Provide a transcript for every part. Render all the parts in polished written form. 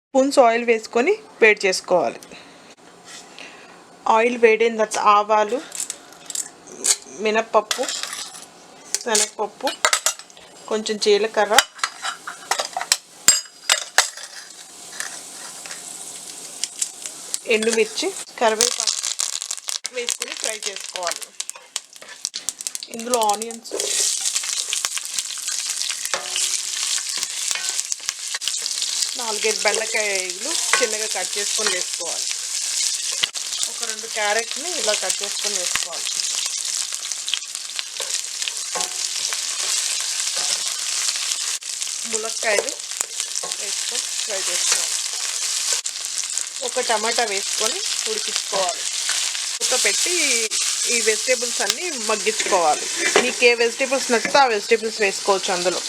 Spoons oil వేసుకొని వేడి చేసుకోవాలి. ఆయిల్ వేడైన తర్వాత ఆవాలు, మినప్పప్పు, శనగపప్పు, కొంచెం జీలకర్ర, ఎండుమిర్చి, కరివేపాకు వేసుకొని ఫ్రై చేసుకోవాలి. ఇందులో ఆనియన్స్, 4-5 బెండకాయలు చిన్నగా కట్ చేసుకొని వేసుకోవాలి. ఒక 2 క్యారెట్ని ఇలా కట్ చేసుకొని వేసుకోవాలి. ములక్కాయలు వేసుకొని ఫ్రై చేసుకోవాలి. ఒక టమాటా వేసుకొని ఉడికించుకోవాలి. మూత పెట్టి ఈ వెజిటేబుల్స్ అన్నీ మగ్గించుకోవాలి. మీకు ఏ వెజిటేబుల్స్ నచ్చితే ఆ వెజిటేబుల్స్ వేసుకోవచ్చు. అందులో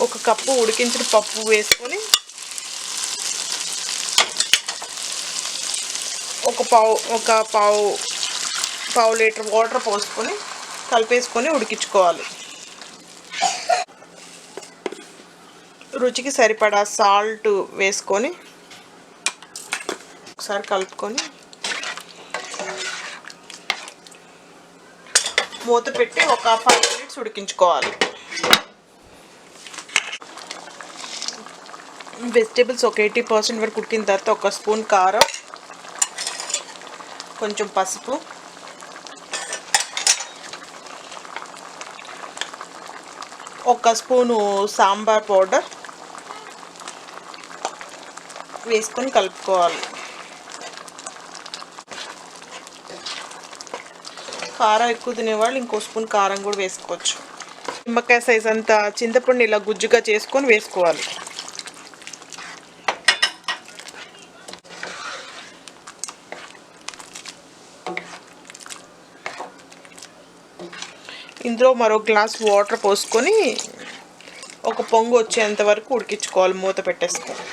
1 కప్పు ఉడికించిన పప్పు వేసుకొని ఒక పావు లీటర్ వాటర్ పోసుకొని కలిపేసుకొని ఉడికించుకోవాలి. రుచికి సరిపడా సాల్ట్ వేసుకొని ఒకసారి కలుపుకొని మూత పెట్టి ఒక 5 మినిట్స్ ఉడికించుకోవాలి. వెజిటేబుల్స్ ఒక 80% వరకు ఉడికిన తర్వాత 1 స్పూన్ కారం, కొంచెం పసుపు, ఒక స్పూను సాంబార్ పౌడర్ వేసుకొని కలుపుకోవాలి. కారం ఎక్కువ తినేవాళ్ళు ఇంకో స్పూన్ కారం కూడా వేసుకోవచ్చు. నిమ్మకాయ సైజ్ అంతా చింతపండు ఇలా గుజ్జుగా చేసుకొని వేసుకోవాలి. ఇందులో మరో గ్లాస్ వాటర్ పోసుకొని ఒక పొంగు వచ్చేంత వరకు ఉడికించుకోవాలి. మూత పెట్టేసుకోవాలి.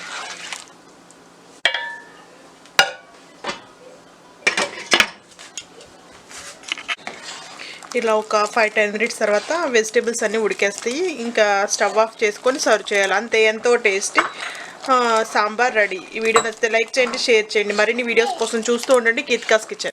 ఇలా ఒక 5-10 మినిట్స్ తర్వాత వెజిటేబుల్స్ అన్నీ ఉడికేస్తాయి. ఇంకా స్టవ్ ఆఫ్ చేసుకొని సర్వ్ చేయాలి. అంతే, ఎంతో టేస్టీ సాంబార్ రెడీ. ఈ వీడియో నచ్చితే లైక్ చేయండి, షేర్ చేయండి. మరిన్ని వీడియోస్ కోసం చూస్తూ ఉండండి కీర్తికాస్ కిచెన్.